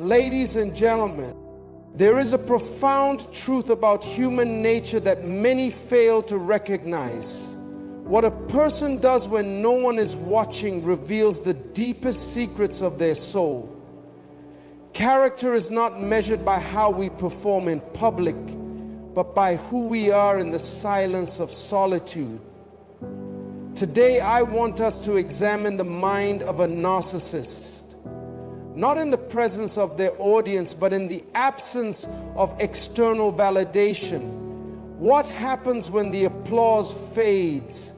Ladies and gentlemen, there is a profound truth about human nature that many fail to recognize. What a person does when no one is watching reveals the deepest secrets of their soul. Character is not measured by how we perform in public, but by who we are in the silence of solitude. Today, I want us to examine the mind of a narcissist. Not in the presence of their audience, but in the absence of external validation. What happens when the applause fades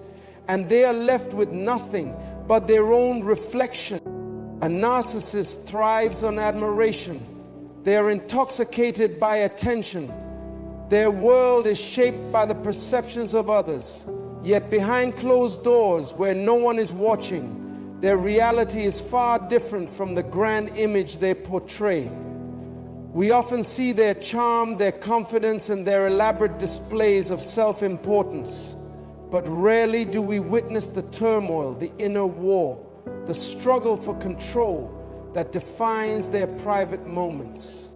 and they are left with nothing but their own reflection? A narcissist thrives on admiration. They are intoxicated by attention. Their world is shaped by the perceptions of others. Yet behind closed doors, where no one is watching, their reality is far different from the grand image they portray. We often see their charm, their confidence, and their elaborate displays of self-importance. But rarely do we witness the turmoil, the inner war, the struggle for control that defines their private moments.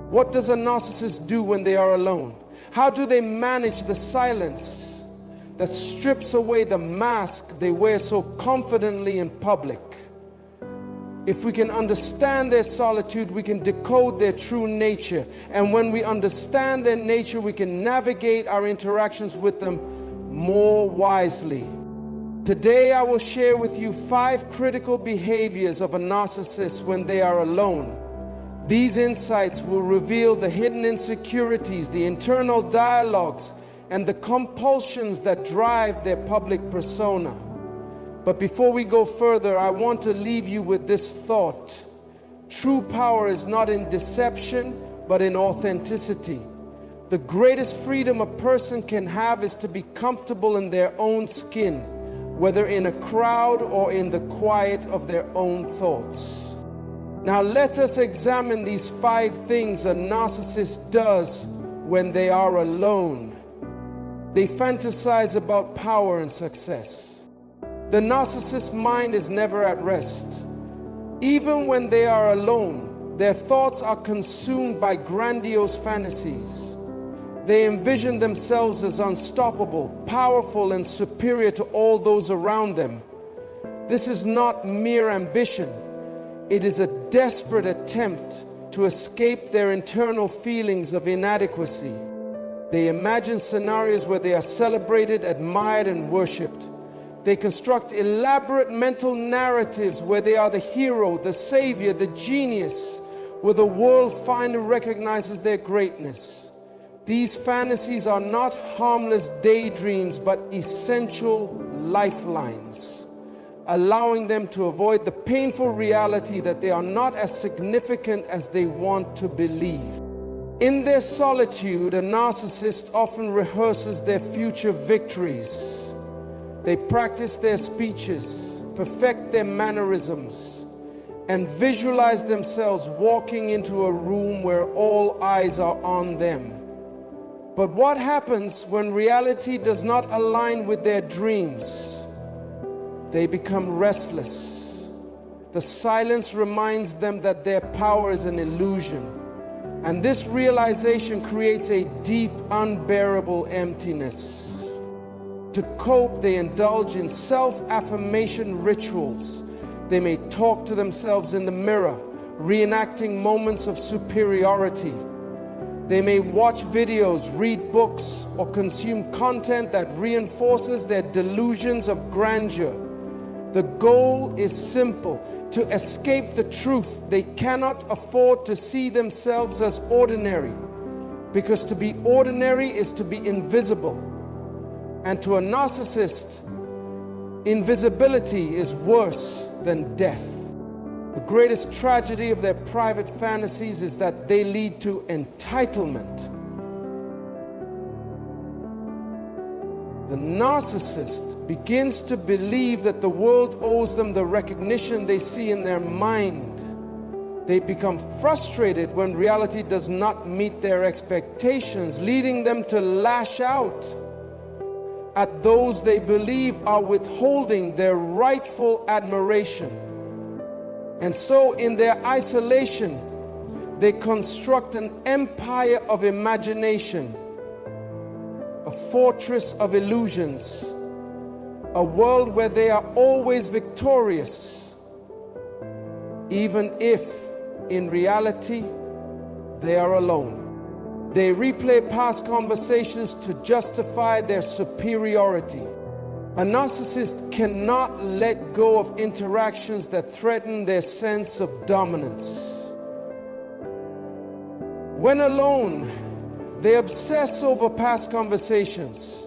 What does a narcissist do when they are alone? How do they manage the silence that strips away the mask they wear so confidently in public? If we can understand their solitude, we can decode their true nature. And when we understand their nature, we can navigate our interactions with them more wisely. Today, I will share with you 5 critical behaviors of a narcissist when they are alone. These insights will reveal the hidden insecurities, the internal dialogues, and the compulsions that drive their public persona. But before we go further, I want to leave you with this thought. True power is not in deception, but in authenticity. The greatest freedom a person can have is to be comfortable in their own skin, whether in a crowd or in the quiet of their own thoughts. Now let us examine these 5 things a narcissist does when they are alone. They fantasize about power and success. The narcissist's mind is never at rest. Even when they are alone, their thoughts are consumed by grandiose fantasies. They envision themselves as unstoppable, powerful, and superior to all those around them. This is not mere ambition. It is a desperate attempt to escape their internal feelings of inadequacy. They imagine scenarios where they are celebrated, admired, and worshipped. They construct elaborate mental narratives where they are the hero, the savior, the genius, where the world finally recognizes their greatness. These fantasies are not harmless daydreams, but essential lifelines, allowing them to avoid the painful reality that they are not as significant as they want to believe. In their solitude, a narcissist often rehearses their future victories. They practice their speeches, perfect their mannerisms, and visualize themselves walking into a room where all eyes are on them. But what happens when reality does not align with their dreams? They become restless. The silence reminds them that their power is an illusion. And this realization creates a deep, unbearable emptiness. To cope, they indulge in self-affirmation rituals. They may talk to themselves in the mirror, reenacting moments of superiority. They may watch videos, read books, or consume content that reinforces their delusions of grandeur. The goal is simple: to escape the truth. They cannot afford to see themselves as ordinary, because to be ordinary is to be invisible. And to a narcissist, invisibility is worse than death. The greatest tragedy of their private fantasies is that they lead to entitlement. The narcissist begins to believe that the world owes them the recognition they see in their mind. They become frustrated when reality does not meet their expectations, leading them to lash out at those they believe are withholding their rightful admiration. And so in their isolation, They construct an empire of imagination, a fortress of illusions, a world where they are always victorious, even if, in reality, they are alone. They replay past conversations to justify their superiority. A narcissist cannot let go of interactions that threaten their sense of dominance. When alone, they obsess over past conversations,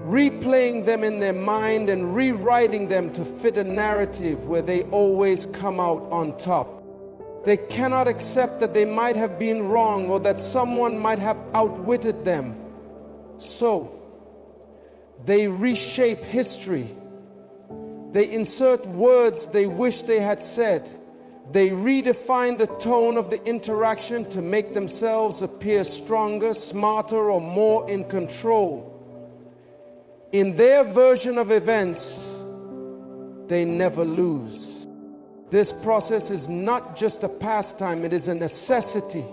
replaying them in their mind and rewriting them to fit a narrative where they always come out on top. They cannot accept that they might have been wrong or that someone might have outwitted them. So, they reshape history. They insert words they wish they had said. They redefine the tone of the interaction to make themselves appear stronger, smarter, or more in control. In their version of events, they never lose. This process is not just a pastime, it is a necessity.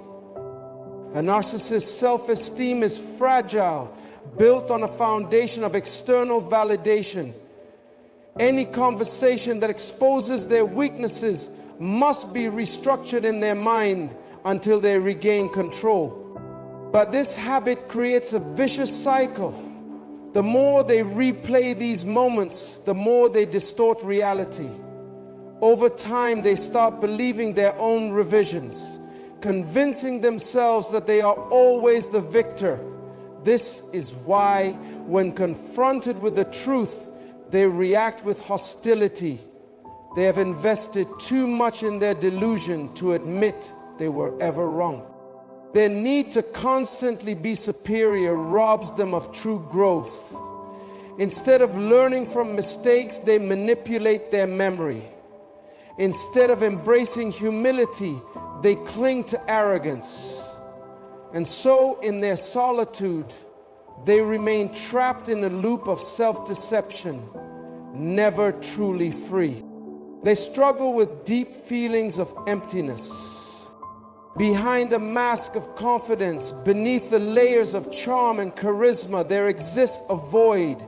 A narcissist's self-esteem is fragile, built on a foundation of external validation. Any conversation that exposes their weaknesses must be restructured in their mind until they regain control. But this habit creates a vicious cycle. The more they replay these moments, the more they distort reality. Over time, they start believing their own revisions, convincing themselves that they are always the victor. This is why, when confronted with the truth, they react with hostility. They have invested too much in their delusion to admit they were ever wrong. Their need to constantly be superior robs them of true growth. Instead of learning from mistakes, they manipulate their memory. Instead of embracing humility, they cling to arrogance. And so, in their solitude, they remain trapped in a loop of self-deception, never truly free. They struggle with deep feelings of emptiness. Behind a mask of confidence, beneath the layers of charm and charisma, there exists a void.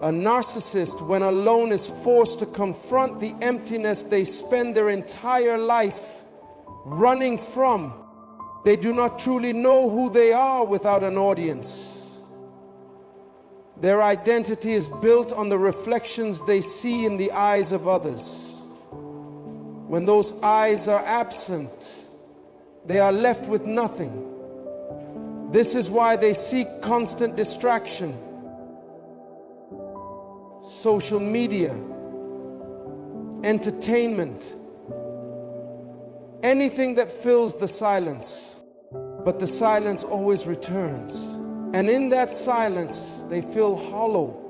A narcissist, when alone, is forced to confront the emptiness they spend their entire life running from. They do not truly know who they are without an audience. Their identity is built on the reflections they see in the eyes of others. When those eyes are absent, they are left with nothing. This is why they seek constant distraction. Social media, entertainment, anything that fills the silence. But the silence always returns. And in that silence, they feel hollow.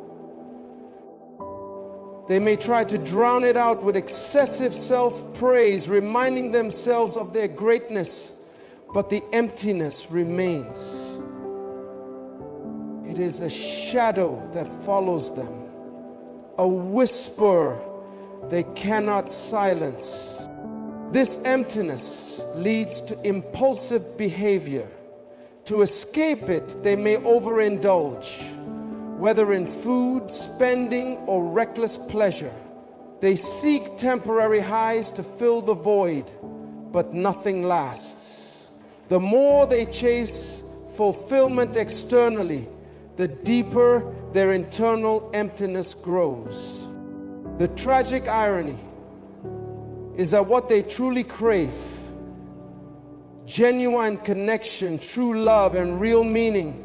They may try to drown it out with excessive self-praise, reminding themselves of their greatness, but the emptiness remains. It is a shadow that follows them, a whisper they cannot silence. This emptiness leads to impulsive behavior. To escape it, they may overindulge, whether in food, spending, or reckless pleasure. They seek temporary highs to fill the void, but nothing lasts. The more they chase fulfillment externally, the deeper their internal emptiness grows. The tragic irony is that what they truly crave, genuine connection, true love, and real meaning,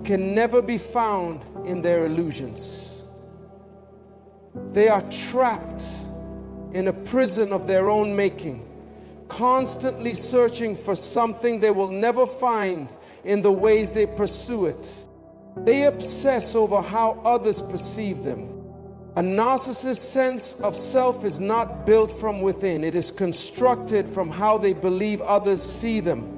can never be found in their illusions. They are trapped in a prison of their own making, constantly searching for something they will never find in the ways they pursue it. They obsess over how others perceive them. A narcissist's sense of self is not built from within. It is constructed from how they believe others see them.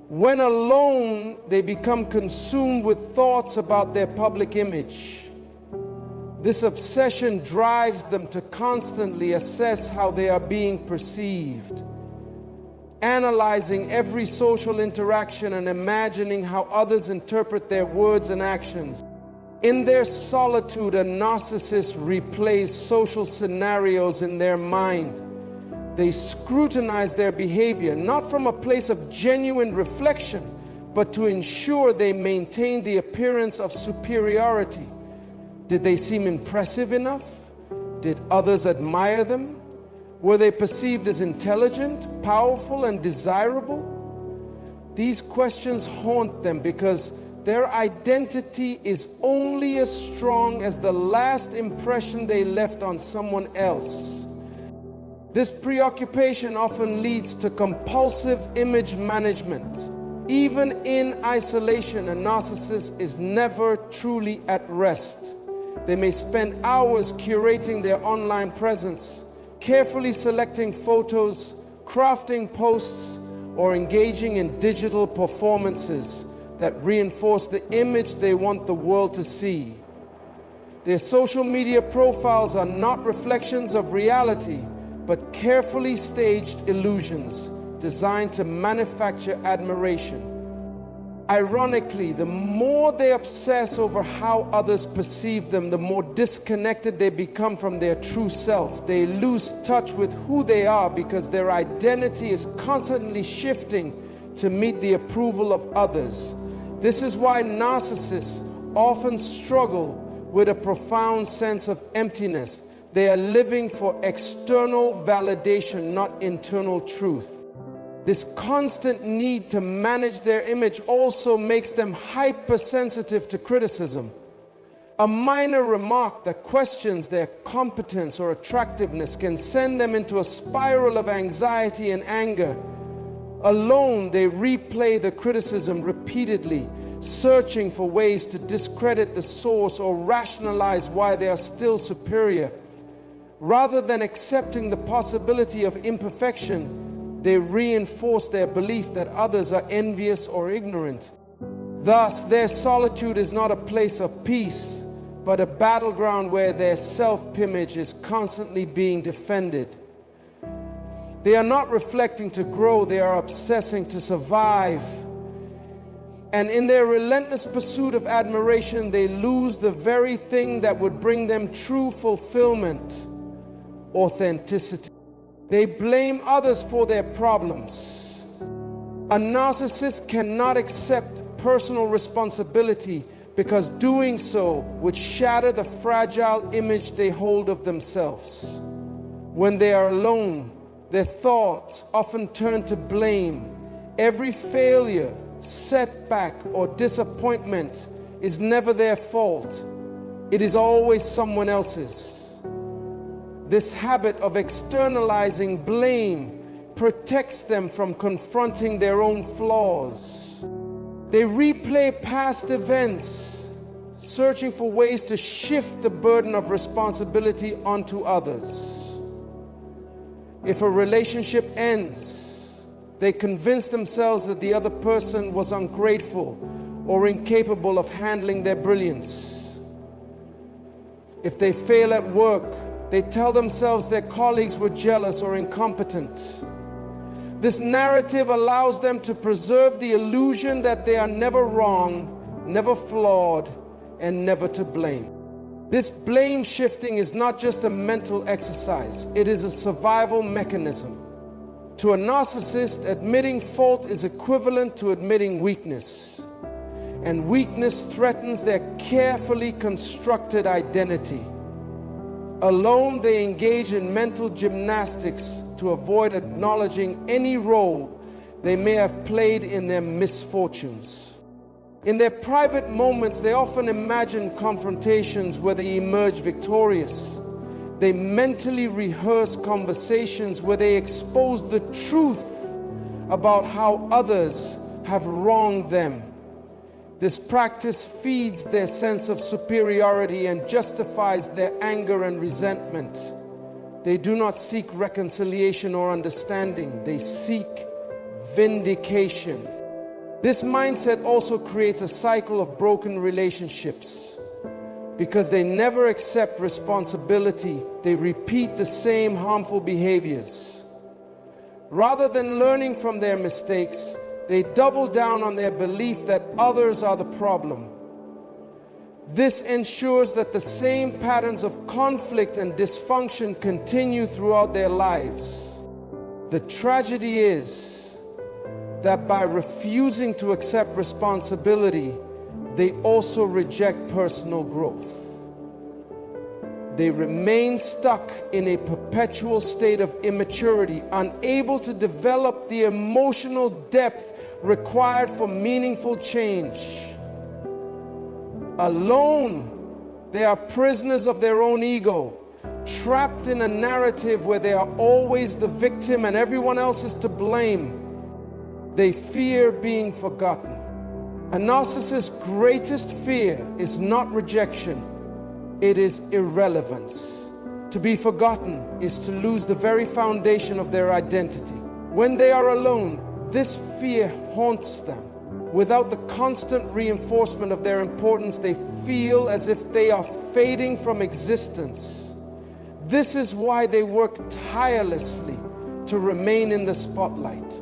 When alone, they become consumed with thoughts about their public image. This obsession drives them to constantly assess how they are being perceived. analyzing every social interaction and imagining how others interpret their words and actions. In their solitude, a narcissist replays social scenarios in their mind. They scrutinize their behavior, not from a place of genuine reflection, but to ensure they maintain the appearance of superiority. Did they seem impressive enough? Did others admire them? Were they perceived as intelligent, powerful, and desirable? These questions haunt them because their identity is only as strong as the last impression they left on someone else. This preoccupation often leads to compulsive image management. Even in isolation, a narcissist is never truly at rest. They may spend hours curating their online presence, carefully selecting photos, crafting posts, or engaging in digital performances that reinforce the image they want the world to see. Their social media profiles are not reflections of reality, but carefully staged illusions designed to manufacture admiration. Ironically, the more they obsess over how others perceive them, the more disconnected they become from their true self. They lose touch with who they are because their identity is constantly shifting to meet the approval of others. This is why narcissists often struggle with a profound sense of emptiness. They are living for external validation, not internal truth. This constant need to manage their image also makes them hypersensitive to criticism. A minor remark that questions their competence or attractiveness can send them into a spiral of anxiety and anger. Alone, they replay the criticism repeatedly, searching for ways to discredit the source or rationalize why they are still superior. Rather than accepting the possibility of imperfection, they reinforce their belief that others are envious or ignorant. Thus, their solitude is not a place of peace, but a battleground where their self-image is constantly being defended. They are not reflecting to grow, they are obsessing to survive. And in their relentless pursuit of admiration, they lose the very thing that would bring them true fulfillment: authenticity. They blame others for their problems. A narcissist cannot accept personal responsibility because doing so would shatter the fragile image they hold of themselves. When they are alone, their thoughts often turn to blame. Every failure, setback, or disappointment is never their fault. It is always someone else's. This habit of externalizing blame protects them from confronting their own flaws. They replay past events, searching for ways to shift the burden of responsibility onto others. If a relationship ends, they convince themselves that the other person was ungrateful or incapable of handling their brilliance. If they fail at work, they tell themselves their colleagues were jealous or incompetent. This narrative allows them to preserve the illusion that they are never wrong, never flawed, and never to blame. This blame shifting is not just a mental exercise, it is a survival mechanism. To a narcissist, admitting fault is equivalent to admitting weakness, and weakness threatens their carefully constructed identity. Alone, they engage in mental gymnastics to avoid acknowledging any role they may have played in their misfortunes. In their private moments, they often imagine confrontations where they emerge victorious. They mentally rehearse conversations where they expose the truth about how others have wronged them. This practice feeds their sense of superiority and justifies their anger and resentment. They do not seek reconciliation or understanding. They seek vindication. This mindset also creates a cycle of broken relationships. Because they never accept responsibility, they repeat the same harmful behaviors. Rather than learning from their mistakes, they double down on their belief that others are the problem. This ensures that the same patterns of conflict and dysfunction continue throughout their lives. The tragedy is that by refusing to accept responsibility, they also reject personal growth. They remain stuck in a perpetual state of immaturity, unable to develop the emotional depth required for meaningful change. Alone, they are prisoners of their own ego, trapped in a narrative where they are always the victim and everyone else is to blame. They fear being forgotten. A narcissist's greatest fear is not rejection, it is irrelevance. To be forgotten is to lose the very foundation of their identity. When they are alone, this fear haunts them. Without the constant reinforcement of their importance, they feel as if they are fading from existence. This is why they work tirelessly to remain in the spotlight.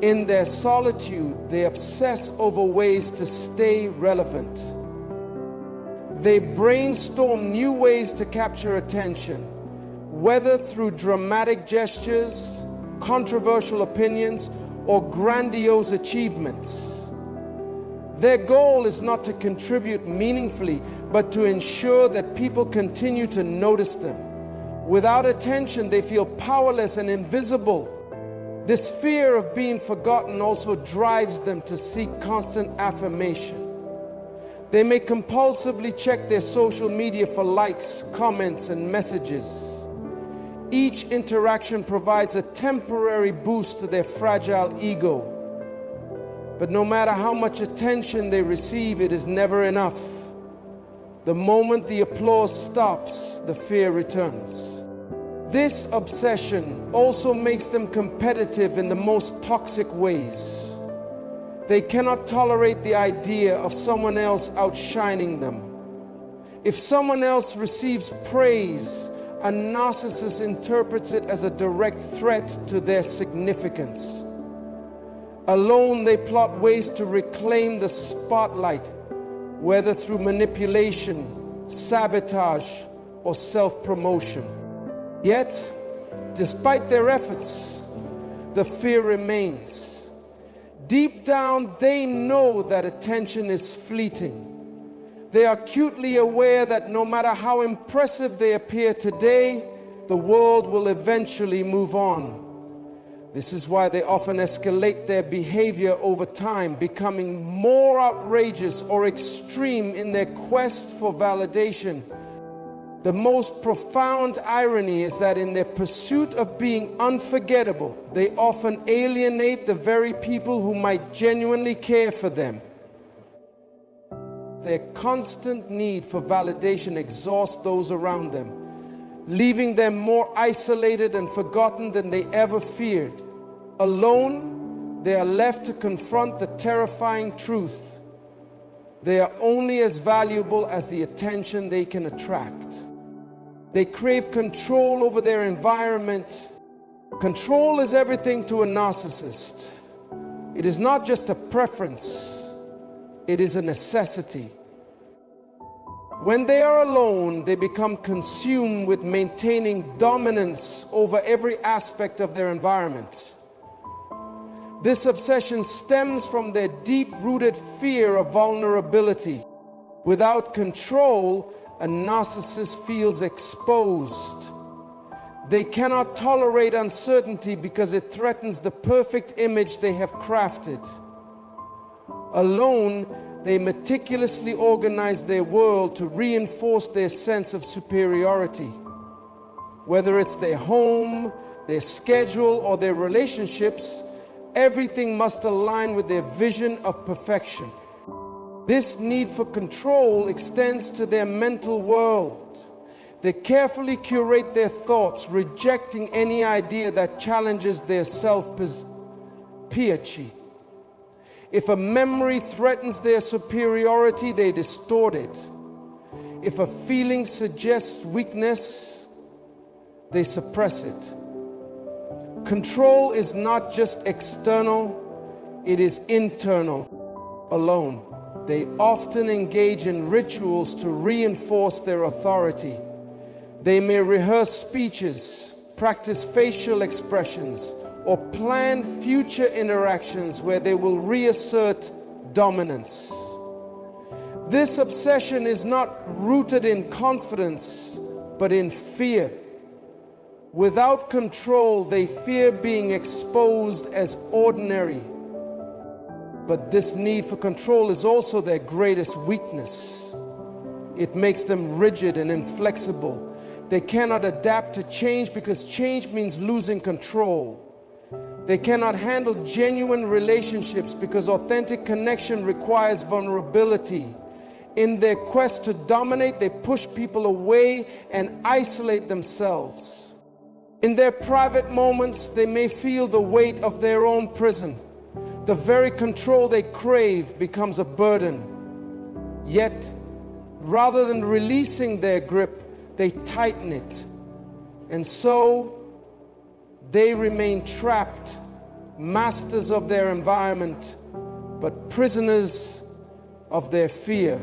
In their solitude, they obsess over ways to stay relevant. They brainstorm new ways to capture attention, whether through dramatic gestures, controversial opinions, or grandiose achievements. Their goal is not to contribute meaningfully, but to ensure that people continue to notice them. Without attention, they feel powerless and invisible. This fear of being forgotten also drives them to seek constant affirmation. They may compulsively check their social media for likes, comments, and messages. Each interaction provides a temporary boost to their fragile ego. But no matter how much attention they receive, it is never enough. The moment the applause stops, the fear returns. This obsession also makes them competitive in the most toxic ways. They cannot tolerate the idea of someone else outshining them. If someone else receives praise, a narcissist interprets it as a direct threat to their significance. Alone, they plot ways to reclaim the spotlight, whether through manipulation, sabotage, or self-promotion. Yet, despite their efforts, the fear remains. Deep down, they know that attention is fleeting. They are acutely aware that no matter how impressive they appear today, the world will eventually move on. This is why they often escalate their behavior over time, becoming more outrageous or extreme in their quest for validation. The most profound irony is that in their pursuit of being unforgettable, they often alienate the very people who might genuinely care for them. Their constant need for validation exhausts those around them, leaving them more isolated and forgotten than they ever feared. Alone, they are left to confront the terrifying truth. They are only as valuable as the attention they can attract. They crave control over their environment. Control is everything to a narcissist. It is not just a preference, it is a necessity. When they are alone, they become consumed with maintaining dominance over every aspect of their environment. This obsession stems from their deep-rooted fear of vulnerability. Without control, a narcissist feels exposed. They cannot tolerate uncertainty because it threatens the perfect image they have crafted. Alone, they meticulously organize their world to reinforce their sense of superiority. Whether it's their home, their schedule, or their relationships, everything must align with their vision of perfection. This need for control extends to their mental world. They carefully curate their thoughts, rejecting any idea that challenges their self-piety. If a memory threatens their superiority, they distort it. If a feeling suggests weakness, they suppress it. Control is not just external, it is internal alone. They often engage in rituals to reinforce their authority. They may rehearse speeches, practice facial expressions, or plan future interactions where they will reassert dominance. This obsession is not rooted in confidence, but in fear. Without control, they fear being exposed as ordinary. But this need for control is also their greatest weakness. It makes them rigid and inflexible. They cannot adapt to change because change means losing control. They cannot handle genuine relationships because authentic connection requires vulnerability. In their quest to dominate, they push people away and isolate themselves. In their private moments, they may feel the weight of their own prison. The very control they crave becomes a burden. Yet, rather than releasing their grip, they tighten it. And so, they remain trapped, masters of their environment, but prisoners of their fear.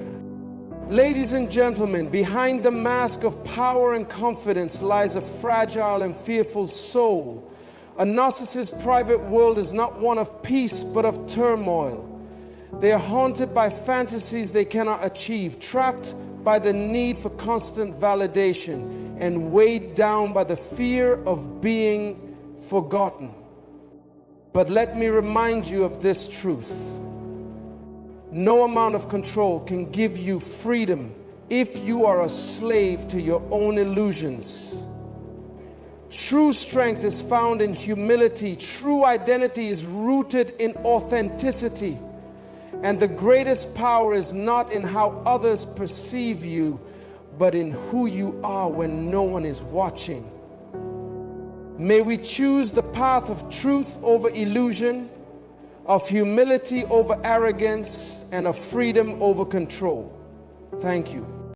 Ladies and gentlemen, behind the mask of power and confidence lies a fragile and fearful soul. A narcissist's private world is not one of peace, but of turmoil. They are haunted by fantasies they cannot achieve, trapped by the need for constant validation, and weighed down by the fear of being forgotten. But let me remind you of this truth. No amount of control can give you freedom if you are a slave to your own illusions. True strength is found in humility. True identity is rooted in authenticity. And the greatest power is not in how others perceive you, but in who you are when no one is watching. May we choose the path of truth over illusion, of humility over arrogance, and of freedom over control. Thank you.